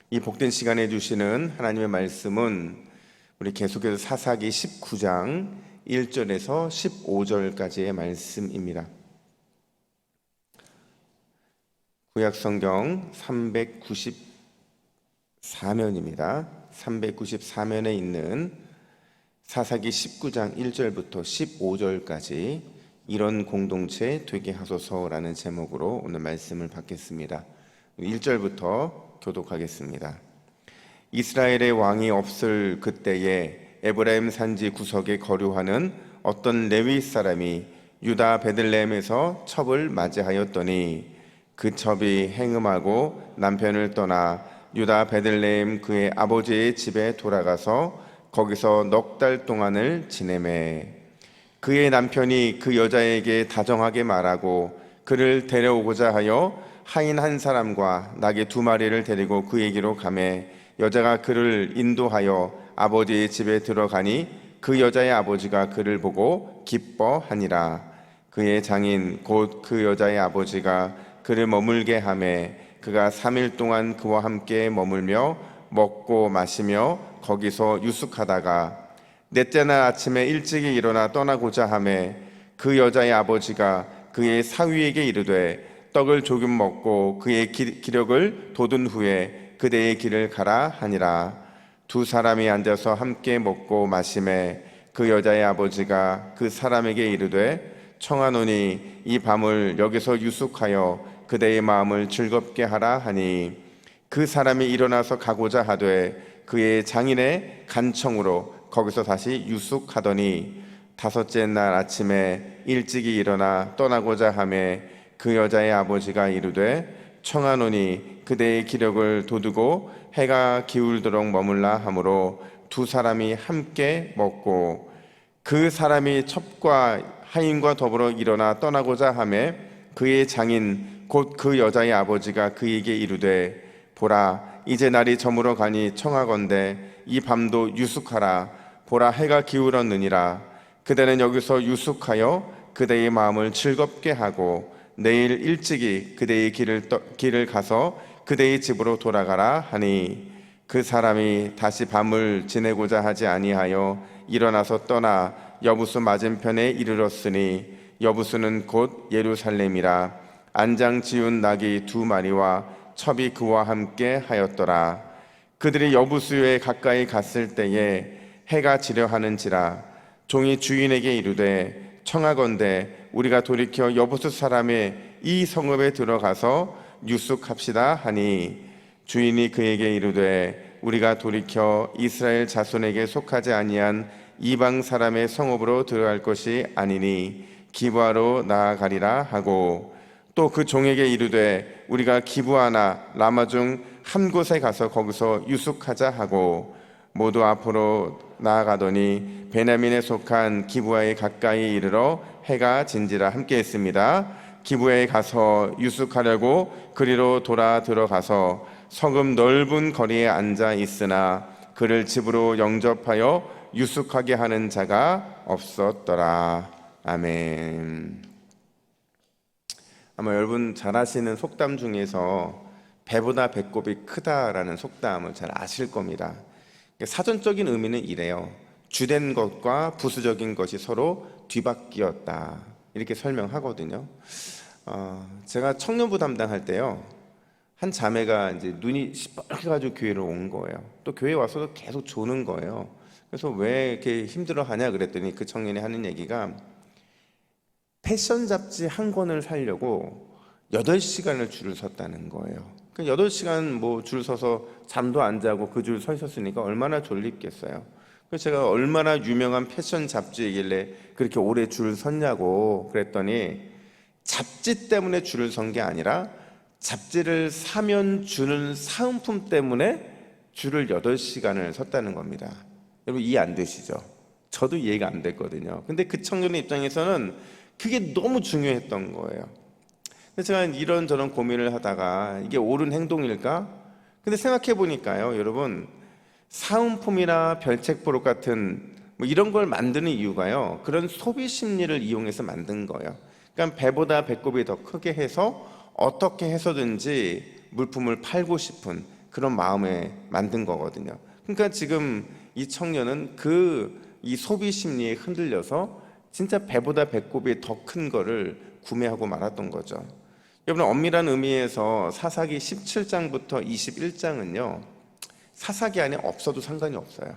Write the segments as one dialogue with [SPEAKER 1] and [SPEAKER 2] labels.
[SPEAKER 1] 이 복된 시간에 주시는 하나님의 말씀은 우리 계속해서 사사기 19장 1절에서 15절까지의 말씀입니다. 구약성경 394면입니다. 394면에 있는 사사기 19장 1절부터 15절까지 이런 공동체 되게 하소서라는 제목으로 오늘 말씀을 받겠습니다. 1절부터 교독하겠습니다. 이스라엘의 왕이 없을 그때에 에브라임 산지 구석에 거류하는 어떤 레위 사람이 유다 베들레헴에서 첩을 맞이하였더니 그 첩이 행음하고 남편을 떠나 유다 베들레헴 그의 아버지의 집에 돌아가서 거기서 넉 달 동안을 지내매 그의 남편이 그 여자에게 다정하게 말하고 그를 데려오고자 하여 하인 한 사람과 나귀 2마리를 데리고 그에게로 가매 여자가 그를 인도하여 아버지의 집에 들어가니 그 여자의 아버지가 그를 보고 기뻐하니라. 그의 장인 곧 그 여자의 아버지가 그를 머물게 하매 그가 3일 동안 그와 함께 머물며 먹고 마시며 거기서 유숙하다가 넷째 날 아침에 일찍이 일어나 떠나고자 하매 그 여자의 아버지가 그의 사위에게 이르되 떡을 조금 먹고 그의 기력을 돋운 후에 그대의 길을 가라 하니라. 2 사람이 앉아서 함께 먹고 마시매 그 여자의 아버지가 그 사람에게 이르되 청하노니 이 밤을 여기서 유숙하여 그대의 마음을 즐겁게 하라 하니 그 사람이 일어나서 가고자 하되 그의 장인의 간청으로 거기서 다시 유숙하더니 5째 날 아침에 일찍이 일어나 떠나고자 하매 그 여자의 아버지가 이르되 청하노니 그대의 기력을 돋우고 해가 기울도록 머물라 하므로 2 사람이 함께 먹고 그 사람이 첩과 하인과 더불어 일어나 떠나고자 하매 그의 장인 곧 그 여자의 아버지가 그에게 이르되 보라 이제 날이 저물어 가니 청하건대 이 밤도 유숙하라. 보라 해가 기울었느니라. 그대는 여기서 유숙하여 그대의 마음을 즐겁게 하고 내일 일찍이 그대의 길을 가서 그대의 집으로 돌아가라 하니 그 사람이 다시 밤을 지내고자 하지 아니하여 일어나서 떠나 여부수 맞은편에 이르렀으니 여부수는 곧 예루살렘이라. 안장 지운 나귀 2마리와 첩이 그와 함께 하였더라. 그들이 여부수에 가까이 갔을 때에 해가 지려 하는지라. 종이 주인에게 이르되 청하건대 우리가 돌이켜 여부수 사람의 이 성읍에 들어가서 유숙합시다 하니 주인이 그에게 이르되 우리가 돌이켜 이스라엘 자손에게 속하지 아니한 이방 사람의 성읍으로 들어갈 것이 아니니 기브아로 나아가리라 하고 또 그 종에게 이르되 우리가 기브아나 라마 중 한 곳에 가서 거기서 유숙하자 하고 모두 앞으로 나아가더니 베냐민에 속한 기브아에 가까이 이르러 해가 진지라 함께 했습니다. 기브아에 가서 유숙하려고 그리로 돌아 들어가서 성읍 넓은 거리에 앉아 있으나 그를 집으로 영접하여 유숙하게 하는 자가 없었더라. 아멘. 아마 여러분 잘 아시는 속담 중에서 배보다 배꼽이 크다라는 속담을 잘 아실 겁니다. 사전적인 의미는 이래요. 주된 것과 부수적인 것이 서로 뒤바뀌었다 이렇게 설명하거든요. 제가 청년부 담당할 때요, 한 자매가 이제 눈이 시뻘게 가지고 교회를 온 거예요. 또 교회 와서도 계속 조는 거예요. 그래서 왜 이렇게 힘들어하냐 그랬더니 그 청년이 하는 얘기가 패션 잡지 한 권을 사려고 8시간을 줄을 섰다는 거예요. 8시간 뭐 줄 서서 잠도 안 자고 그 줄 서 있었으니까 얼마나 졸립겠어요. 그래서 제가 얼마나 유명한 패션 잡지이길래 그렇게 오래 줄 섰냐고 그랬더니 잡지 때문에 줄을 선 게 아니라 잡지를 사면 주는 사은품 때문에 줄을 8시간을 섰다는 겁니다. 여러분 이해 안 되시죠? 저도 이해가 안 됐거든요. 근데 그 청년의 입장에서는 그게 너무 중요했던 거예요. 그래서 제가 이런저런 고민을 하다가 이게 옳은 행동일까? 근데 생각해 보니까요, 여러분 사은품이나 별책부록 같은 뭐 이런 걸 만드는 이유가요, 그런 소비 심리를 이용해서 만든 거예요. 그러니까 배보다 배꼽이 더 크게 해서 어떻게 해서든지 물품을 팔고 싶은 그런 마음에 만든 거거든요. 그러니까 지금 이 청년은 이 소비 심리에 흔들려서 진짜 배보다 배꼽이 더 큰 거를 구매하고 말았던 거죠. 여러분, 엄밀한 의미에서 사사기 17장부터 21장은요 사사기 안에 없어도 상관이 없어요.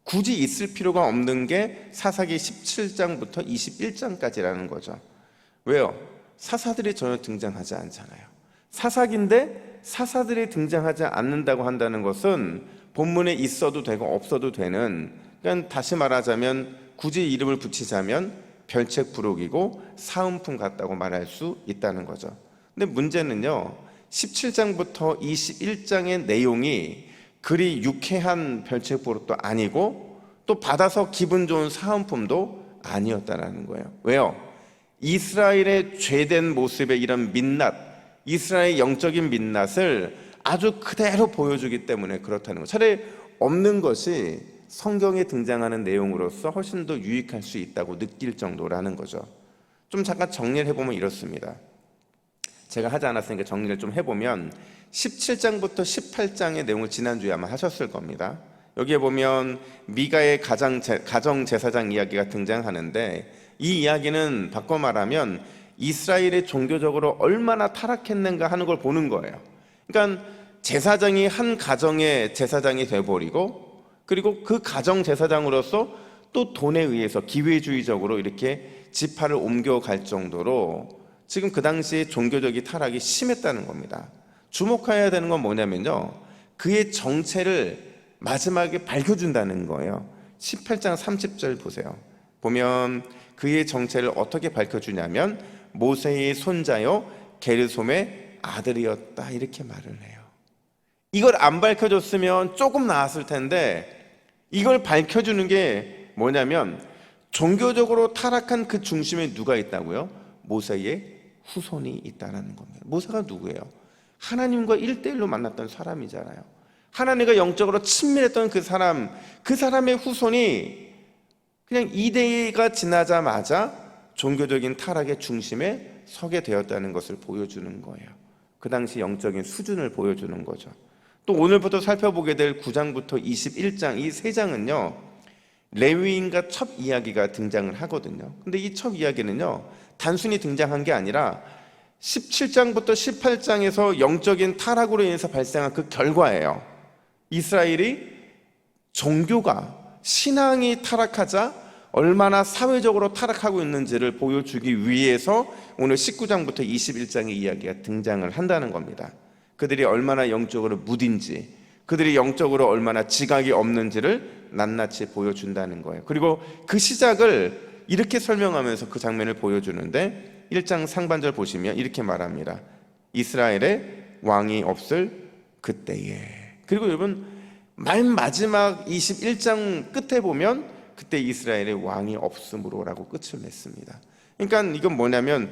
[SPEAKER 1] 굳이 있을 필요가 없는 게 사사기 17장부터 21장까지라는 거죠. 왜요? 사사들이 전혀 등장하지 않잖아요. 사사기인데 사사들이 등장하지 않는다고 한다는 것은 본문에 있어도 되고 없어도 되는, 그러니까 다시 말하자면 굳이 이름을 붙이자면 별책 부록이고 사은품 같다고 말할 수 있다는 거죠. 근데 문제는요 17장부터 21장의 내용이 그리 유쾌한 별책 부록도 아니고 또 받아서 기분 좋은 사은품도 아니었다는 거예요. 왜요? 이스라엘의 죄된 모습의 이런 민낯, 이스라엘의 영적인 민낯을 아주 그대로 보여주기 때문에 그렇다는 거예요. 차라리 없는 것이 성경에 등장하는 내용으로서 훨씬 더 유익할 수 있다고 느낄 정도라는 거죠. 좀 잠깐 정리를 해보면 이렇습니다. 제가 하지 않았으니까 정리를 좀 해보면 17장부터 18장의 내용을 지난주에 아마 하셨을 겁니다. 여기에 보면 미가의 가정제사장 이야기가 등장하는데, 이 이야기는 바꿔 말하면 이스라엘이 종교적으로 얼마나 타락했는가 하는 걸 보는 거예요. 그러니까 제사장이 한 가정의 제사장이 돼버리고, 그리고 그 가정 제사장으로서 또 돈에 의해서 기회주의적으로 이렇게 지파를 옮겨갈 정도로 지금 그 당시에 종교적인 타락이 심했다는 겁니다. 주목해야 되는 건 뭐냐면요 그의 정체를 마지막에 밝혀준다는 거예요. 18장 30절 보세요. 보면 그의 정체를 어떻게 밝혀주냐면 모세의 손자요 게르솜의 아들이었다 이렇게 말을 해요. 이걸 안 밝혀줬으면 조금 나았을 텐데, 이걸 밝혀주는 게 뭐냐면 종교적으로 타락한 그 중심에 누가 있다고요? 모세의 후손이 있다는 겁니다. 모세가 누구예요? 하나님과 1대1로 만났던 사람이잖아요. 하나님과 영적으로 친밀했던 그 사람의 후손이 그냥 이대가 지나자마자 종교적인 타락의 중심에 서게 되었다는 것을 보여주는 거예요. 그 당시 영적인 수준을 보여주는 거죠. 또 오늘부터 살펴보게 될 9장부터 21장 이 세 장은요 레위인과 첩 이야기가 등장을 하거든요. 근데 이 첩 이야기는요 단순히 등장한 게 아니라 17장부터 18장에서 영적인 타락으로 인해서 발생한 그 결과예요. 이스라엘이 종교가 신앙이 타락하자 얼마나 사회적으로 타락하고 있는지를 보여주기 위해서 오늘 19장부터 21장의 이야기가 등장을 한다는 겁니다. 그들이 얼마나 영적으로 무딘지, 그들이 영적으로 얼마나 지각이 없는지를 낱낱이 보여준다는 거예요. 그리고 그 시작을 이렇게 설명하면서 그 장면을 보여주는데 1장 상반절 보시면 이렇게 말합니다. 이스라엘에 왕이 없을 그때에. 그리고 여러분 맨 마지막 21장 끝에 보면 그때 이스라엘에 왕이 없음으로라고 끝을 맺습니다. 그러니까 이건 뭐냐면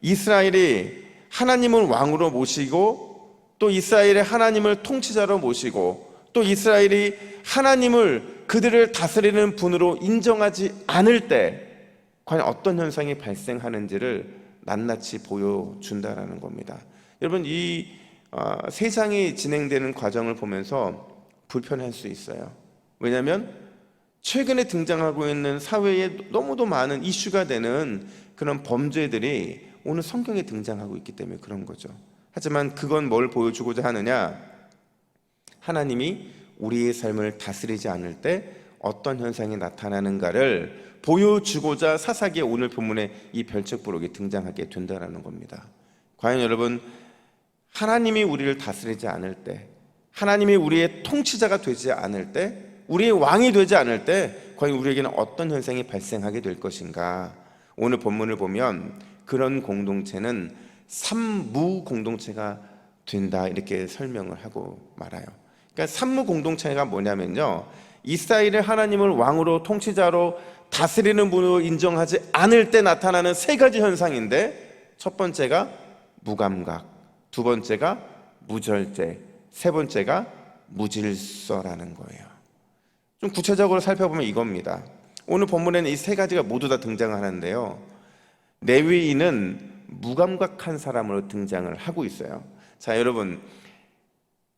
[SPEAKER 1] 이스라엘이 하나님을 왕으로 모시고 또 이스라엘의 하나님을 통치자로 모시고 또 이스라엘이 하나님을 그들을 다스리는 분으로 인정하지 않을 때 과연 어떤 현상이 발생하는지를 낱낱이 보여준다라는 겁니다. 여러분 이 세상이 진행되는 과정을 보면서 불편할 수 있어요. 왜냐하면 최근에 등장하고 있는 사회에 너무도 많은 이슈가 되는 그런 범죄들이 오늘 성경에 등장하고 있기 때문에 그런 거죠. 하지만 그건 뭘 보여주고자 하느냐? 하나님이 우리의 삶을 다스리지 않을 때 어떤 현상이 나타나는가를 보여주고자 사사기의 오늘 본문에 이 별책부록이 등장하게 된다는 겁니다. 과연 여러분 하나님이 우리를 다스리지 않을 때, 하나님이 우리의 통치자가 되지 않을 때, 우리의 왕이 되지 않을 때 과연 우리에게는 어떤 현상이 발생하게 될 것인가? 오늘 본문을 보면 그런 공동체는 산무 공동체가 된다 이렇게 설명을 하고 말아요. 그러니까 산무 공동체가 뭐냐면요 이스라엘의 하나님을 왕으로 통치자로 다스리는 분으로 인정하지 않을 때 나타나는 세 가지 현상인데, 첫 번째가 무감각, 두 번째가 무절제, 세 번째가 무질서라는 거예요. 좀 구체적으로 살펴보면 이겁니다. 오늘 본문에는 이 세 가지가 모두 다 등장하는데요 레위인은 무감각한 사람으로 등장을 하고 있어요. 자 여러분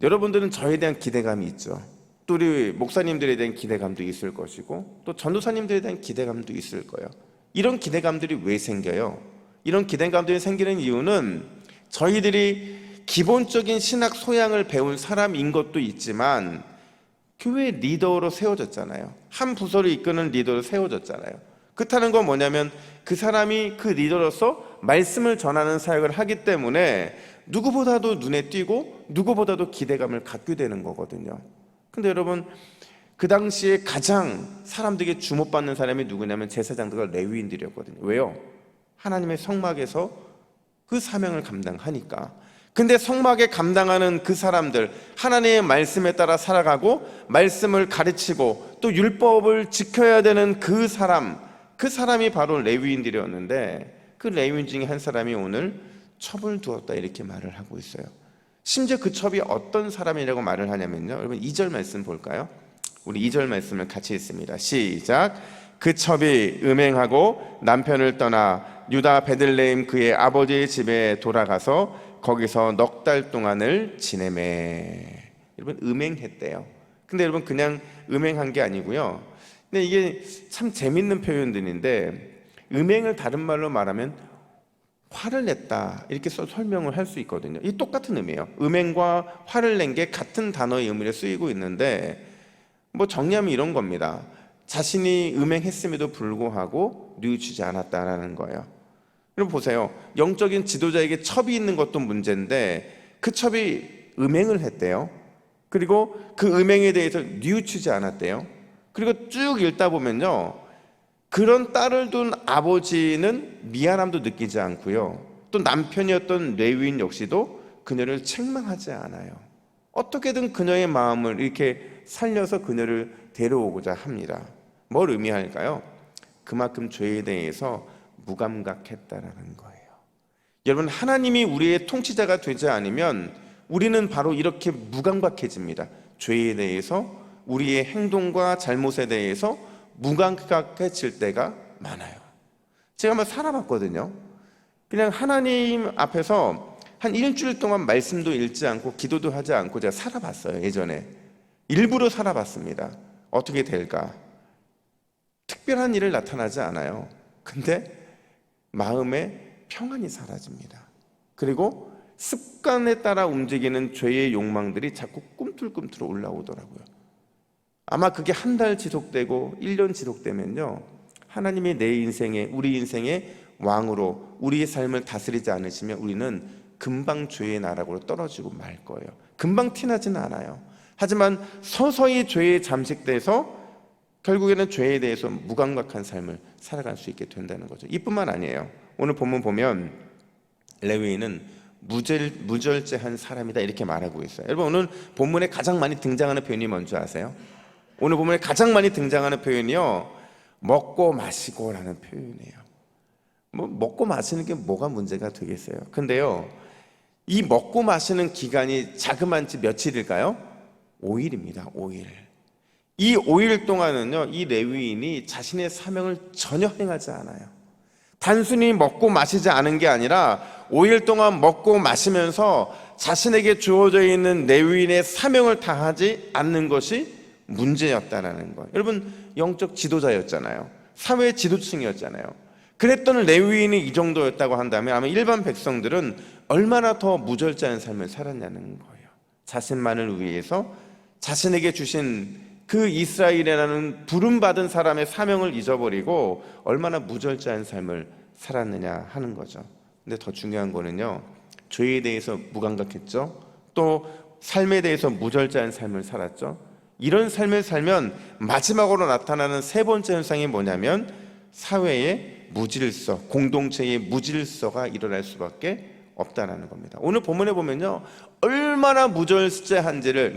[SPEAKER 1] 여러분들은 저에 대한 기대감이 있죠. 또 우리 목사님들에 대한 기대감도 있을 것이고 또 전도사님들에 대한 기대감도 있을 거예요. 이런 기대감들이 왜 생겨요? 이런 기대감들이 생기는 이유는 저희들이 기본적인 신학 소양을 배운 사람인 것도 있지만 교회 리더로 세워졌잖아요. 한 부서를 이끄는 리더로 세워졌잖아요. 그렇다는 건 뭐냐면 그 사람이 그 리더로서 말씀을 전하는 사역을 하기 때문에 누구보다도 눈에 띄고 누구보다도 기대감을 갖게 되는 거거든요. 근데 여러분, 그 당시에 가장 사람들에게 주목받는 사람이 누구냐면 제사장들과 레위인들이었거든요. 왜요? 하나님의 성막에서 그 사명을 감당하니까. 근데 성막에 감당하는 그 사람들, 하나님의 말씀에 따라 살아가고 말씀을 가르치고 또 율법을 지켜야 되는 그 사람이 바로 레위인들이었는데, 그 레위인 중에 한 사람이 오늘 첩을 두었다 이렇게 말을 하고 있어요. 심지어 그 첩이 어떤 사람이라고 말을 하냐면요, 여러분 2절 말씀 볼까요? 우리 2절 말씀을 같이 읽습니다. 시작. 그 첩이 음행하고 남편을 떠나 유다 베들레헴 그의 아버지의 집에 돌아가서 거기서 넉 달 동안을 지내매. 여러분, 음행했대요. 근데 여러분, 그냥 음행한 게 아니고요, 근데 이게 참 재밌는 표현들인데, 음행을 다른 말로 말하면 화를 냈다 이렇게 설명을 할 수 있거든요. 이 똑같은 의미예요. 음행과 화를 낸 게 같은 단어의 의미로 쓰이고 있는데, 뭐 정리하면 이런 겁니다. 자신이 음행했음에도 불구하고 뉘우치지 않았다라는 거예요. 여러분 보세요. 영적인 지도자에게 첩이 있는 것도 문제인데 그 첩이 음행을 했대요. 그리고 그 음행에 대해서 뉘우치지 않았대요. 그리고 쭉 읽다 보면요, 그런 딸을 둔 아버지는 미안함도 느끼지 않고요, 또 남편이었던 레위인 역시도 그녀를 책망하지 않아요. 어떻게든 그녀의 마음을 이렇게 살려서 그녀를 데려오고자 합니다. 뭘 의미할까요? 그만큼 죄에 대해서 무감각했다라는 거예요. 여러분, 하나님이 우리의 통치자가 되지 않으면 우리는 바로 이렇게 무감각해집니다. 죄에 대해서, 우리의 행동과 잘못에 대해서 무감각해질 때가 많아요. 제가 한번 살아봤거든요. 그냥 하나님 앞에서 한 일주일 동안 말씀도 읽지 않고 기도도 하지 않고 제가 살아봤어요. 예전에 일부러 살아봤습니다. 어떻게 될까? 특별한 일을 나타나지 않아요. 근데 마음에 평안이 사라집니다. 그리고 습관에 따라 움직이는 죄의 욕망들이 자꾸 꿈틀꿈틀 올라오더라고요. 아마 그게 한 달 지속되고 1년 지속되면요, 하나님이 내 인생에, 우리 인생의 왕으로 우리의 삶을 다스리지 않으시면 우리는 금방 죄의 나락으로 떨어지고 말 거예요. 금방 티나지는 않아요. 하지만 서서히 죄에 잠식돼서 결국에는 죄에 대해서 무감각한 삶을 살아갈 수 있게 된다는 거죠. 이뿐만 아니에요. 오늘 본문 보면 레위인은 무절제한 사람이다 이렇게 말하고 있어요. 여러분, 오늘 본문에 가장 많이 등장하는 표현이 뭔지 아세요? 오늘 본문에 가장 많이 등장하는 표현이요, 먹고 마시고 라는 표현이에요. 뭐 먹고 마시는 게 뭐가 문제가 되겠어요? 근데요, 이 먹고 마시는 기간이 자그만치 며칠일까요? 5일입니다. 5일. 이 5일 동안은요, 이 레위인이 자신의 사명을 전혀 행하지 않아요. 단순히 먹고 마시지 않은 게 아니라 5일 동안 먹고 마시면서 자신에게 주어져 있는 레위인의 사명을 다하지 않는 것이 문제였다는 거예요. 여러분, 영적 지도자였잖아요. 사회 지도층이었잖아요. 그랬던 레위인이 이 정도였다고 한다면 아마 일반 백성들은 얼마나 더 무절제한 삶을 살았냐는 거예요. 자신만을 위해서 자신에게 주신 그 이스라엘이라는 부름받은 사람의 사명을 잊어버리고 얼마나 무절제한 삶을 살았느냐 하는 거죠. 근데 더 중요한 거는요, 죄에 대해서 무감각했죠. 또 삶에 대해서 무절제한 삶을 살았죠. 이런 삶을 살면 마지막으로 나타나는 세 번째 현상이 뭐냐면 사회의 무질서, 공동체의 무질서가 일어날 수밖에 없다라는 겁니다. 오늘 본문에 보면요, 얼마나 무질서한지를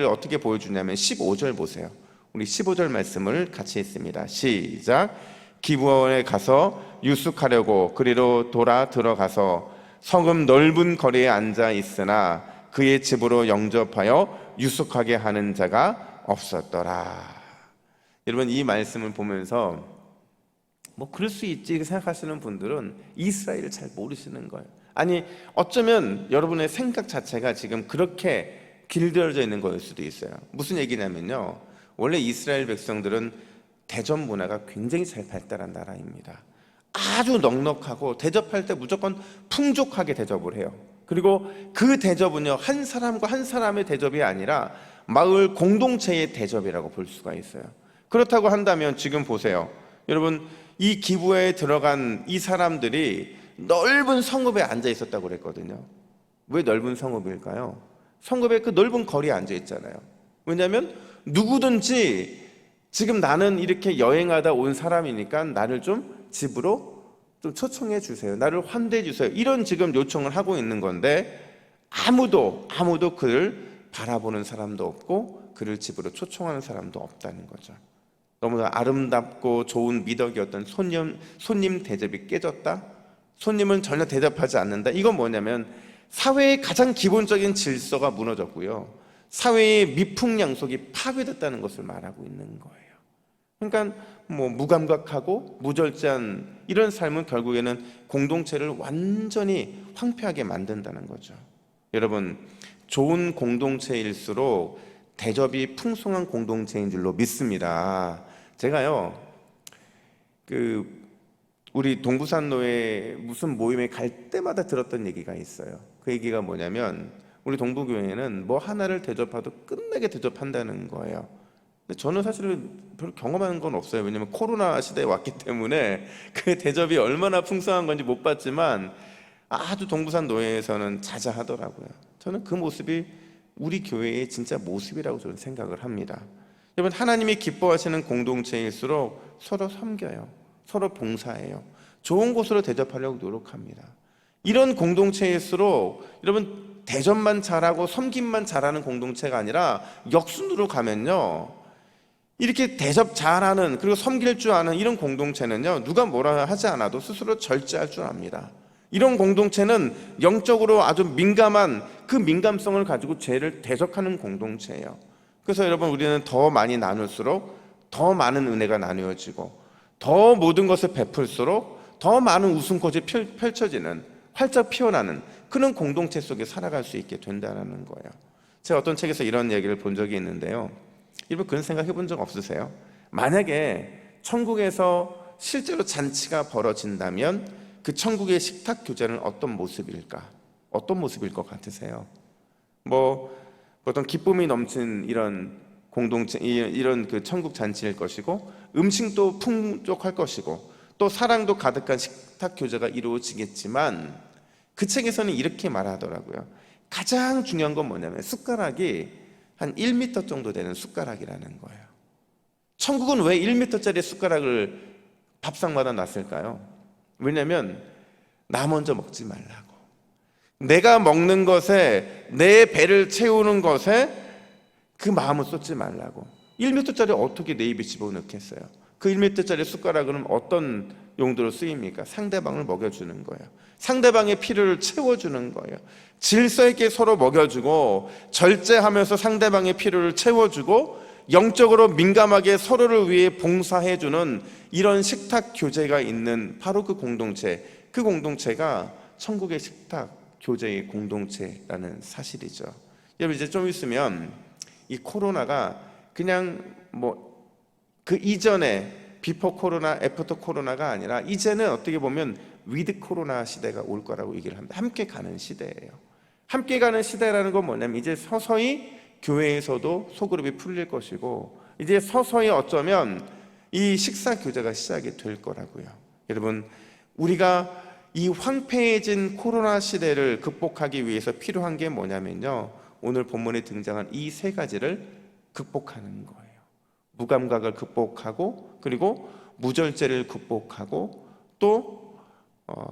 [SPEAKER 1] 어떻게 보여주냐면 15절 보세요. 우리 15절 말씀을 같이 읽습니다. 시작. 기브온에 가서 유숙하려고 그리로 돌아 들어가서 성읍 넓은 거리에 앉아 있으나 그의 집으로 영접하여 유숙하게 하는 자가 없었더라. 여러분, 이 말씀을 보면서 뭐 그럴 수 있지 생각하시는 분들은 이스라엘을 잘 모르시는 거예요. 아니, 어쩌면 여러분의 생각 자체가 지금 그렇게 길들여져 있는 거일 수도 있어요. 무슨 얘기냐면요, 원래 이스라엘 백성들은 대접 문화가 굉장히 잘 발달한 나라입니다. 아주 넉넉하고 대접할 때 무조건 풍족하게 대접을 해요. 그리고 그 대접은요, 한 사람과 한 사람의 대접이 아니라 마을 공동체의 대접이라고 볼 수가 있어요. 그렇다고 한다면 지금 보세요, 여러분, 이 기부회에 들어간 이 사람들이 넓은 성읍에 앉아 있었다고 그랬거든요. 왜 넓은 성읍일까요? 성읍의 그 넓은 거리에 앉아 있잖아요. 왜냐하면 누구든지 지금 나는 이렇게 여행하다 온 사람이니까 나를 좀 집으로 좀 초청해 주세요, 나를 환대해 주세요, 이런 지금 요청을 하고 있는 건데, 아무도 그를 바라보는 사람도 없고 그를 집으로 초청하는 사람도 없다는 거죠. 너무나 아름답고 좋은 미덕이었던 손님 대접이 깨졌다? 손님은 전혀 대접하지 않는다? 이건 뭐냐면 사회의 가장 기본적인 질서가 무너졌고요, 사회의 미풍양속이 파괴됐다는 것을 말하고 있는 거예요. 그러니까 무감각하고 무절제한 이런 삶은 결국에는 공동체를 완전히 황폐하게 만든다는 거죠. 여러분, 좋은 공동체일수록 대접이 풍성한 공동체인 줄로 믿습니다. 제가요, 우리 동부산로에 무슨 모임에 갈 때마다 들었던 얘기가 있어요. 그 얘기가 뭐냐면, 우리 동부교회는 뭐 하나를 대접해도 끝나게 대접한다는 거예요. 근데 저는 사실은 별로 경험하는 건 없어요. 왜냐면 코로나 시대에 왔기 때문에 그 대접이 얼마나 풍성한 건지 못 봤지만 아주 동부산 노예에서는 자자하더라고요. 저는 그 모습이 우리 교회의 진짜 모습이라고 저는 생각을 합니다. 여러분, 하나님이 기뻐하시는 공동체일수록 서로 섬겨요, 서로 봉사해요, 좋은 곳으로 대접하려고 노력합니다. 이런 공동체일수록 여러분, 대접만 잘하고 섬김만 잘하는 공동체가 아니라 역순으로 가면요, 이렇게 대접 잘하는, 그리고 섬길 줄 아는 이런 공동체는요, 누가 뭐라 하지 않아도 스스로 절제할 줄 압니다. 이런 공동체는 영적으로 아주 민감한 그 민감성을 가지고 죄를 대적하는 공동체예요. 그래서 여러분, 우리는 더 많이 나눌수록 더 많은 은혜가 나누어지고, 더 모든 것을 베풀수록 더 많은 웃음꽃이 펼쳐지는, 활짝 피어나는 그런 공동체 속에 살아갈 수 있게 된다는 거예요. 제가 어떤 책에서 이런 얘기를 본 적이 있는데요, 여러분, 그런 생각 해본 적 없으세요? 만약에 천국에서 실제로 잔치가 벌어진다면 그 천국의 식탁 교제는 어떤 모습일까? 어떤 모습일 것 같으세요? 어떤 기쁨이 넘친 이런 공동체, 이런 그 천국 잔치일 것이고, 음식도 풍족할 것이고, 또 사랑도 가득한 식탁 교제가 이루어지겠지만, 그 책에서는 이렇게 말하더라고요. 가장 중요한 건 뭐냐면 숟가락이 한 1m 정도 되는 숟가락이라는 거예요. 천국은 왜 1m짜리 숟가락을 밥상마다 놨을까요? 왜냐하면 나 먼저 먹지 말라고, 내가 먹는 것에, 내 배를 채우는 것에 그 마음을 쏟지 말라고. 1m짜리 어떻게 내 입에 집어넣겠어요? 그 1m짜리 숟가락은 어떤 용도로 쓰입니까? 상대방을 먹여주는 거예요. 상대방의 필요를 채워주는 거예요. 질서 있게 서로 먹여주고, 절제하면서 상대방의 필요를 채워주고, 영적으로 민감하게 서로를 위해 봉사해주는 이런 식탁 교제가 있는 바로 그 공동체, 그 공동체가 천국의 식탁 교제의 공동체라는 사실이죠. 여러분, 이제 좀 있으면 이 코로나가 그냥 그 이전에 비포 코로나, 애프터 코로나가 아니라 이제는 어떻게 보면 위드 코로나 시대가 올 거라고 얘기를 합니다. 함께 가는 시대예요. 함께 가는 시대라는 건 뭐냐면 이제 서서히 교회에서도 소그룹이 풀릴 것이고, 이제 서서히 어쩌면 이 식사 교제가 시작이 될 거라고요. 여러분, 우리가 이 황폐해진 코로나 시대를 극복하기 위해서 필요한 게 뭐냐면요, 오늘 본문에 등장한 이 세 가지를 극복하는 거예요. 무감각을 극복하고, 그리고 무절제를 극복하고, 또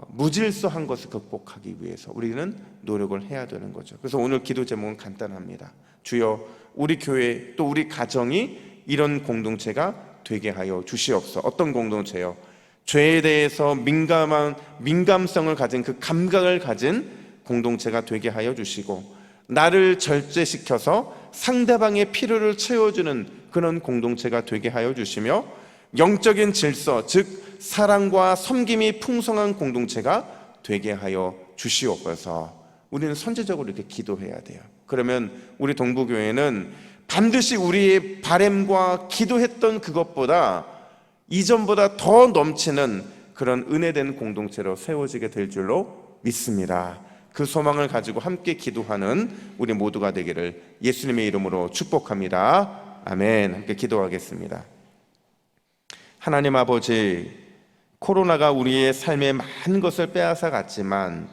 [SPEAKER 1] 무질서한 것을 극복하기 위해서 우리는 노력을 해야 되는 거죠. 그래서 오늘 기도 제목은 간단합니다. 주여, 우리 교회 또 우리 가정이 이런 공동체가 되게 하여 주시옵소서. 어떤 공동체요? 죄에 대해서 민감성을 가진, 그 감각을 가진 공동체가 되게 하여 주시고, 나를 절제시켜서 상대방의 필요를 채워주는 그런 공동체가 되게 하여 주시며, 영적인 질서, 즉 사랑과 섬김이 풍성한 공동체가 되게 하여 주시옵소서. 우리는 선제적으로 이렇게 기도해야 돼요. 그러면 우리 동부교회는 반드시 우리의 바램과 기도했던 그것보다 이전보다 더 넘치는 그런 은혜된 공동체로 세워지게 될 줄로 믿습니다. 그 소망을 가지고 함께 기도하는 우리 모두가 되기를 예수님의 이름으로 축복합니다. 아멘. 함께 기도하겠습니다. 하나님 아버지, 코로나가 우리의 삶의 많은 것을 빼앗아 갔지만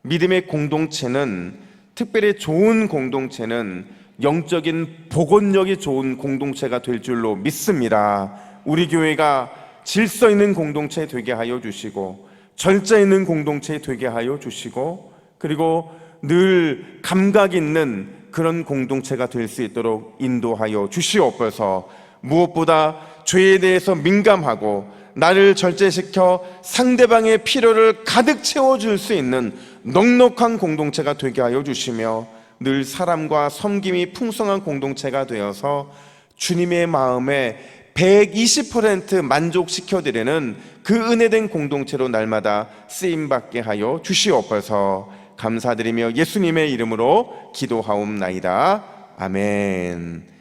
[SPEAKER 1] 믿음의 공동체는, 특별히 좋은 공동체는 영적인 복원력이 좋은 공동체가 될 줄로 믿습니다. 우리 교회가 질서 있는 공동체 되게 하여 주시고 절제 있는 공동체 되게 하여 주시고, 그리고 늘 감각 있는 그런 공동체가 될 수 있도록 인도하여 주시옵소서. 무엇보다 죄에 대해서 민감하고 나를 절제시켜 상대방의 필요를 가득 채워줄 수 있는 넉넉한 공동체가 되게 하여 주시며, 늘 사람과 섬김이 풍성한 공동체가 되어서 주님의 마음에 120% 만족시켜드리는 그 은혜된 공동체로 날마다 쓰임받게 하여 주시옵소서. 감사드리며 예수님의 이름으로 기도하옵나이다. 아멘.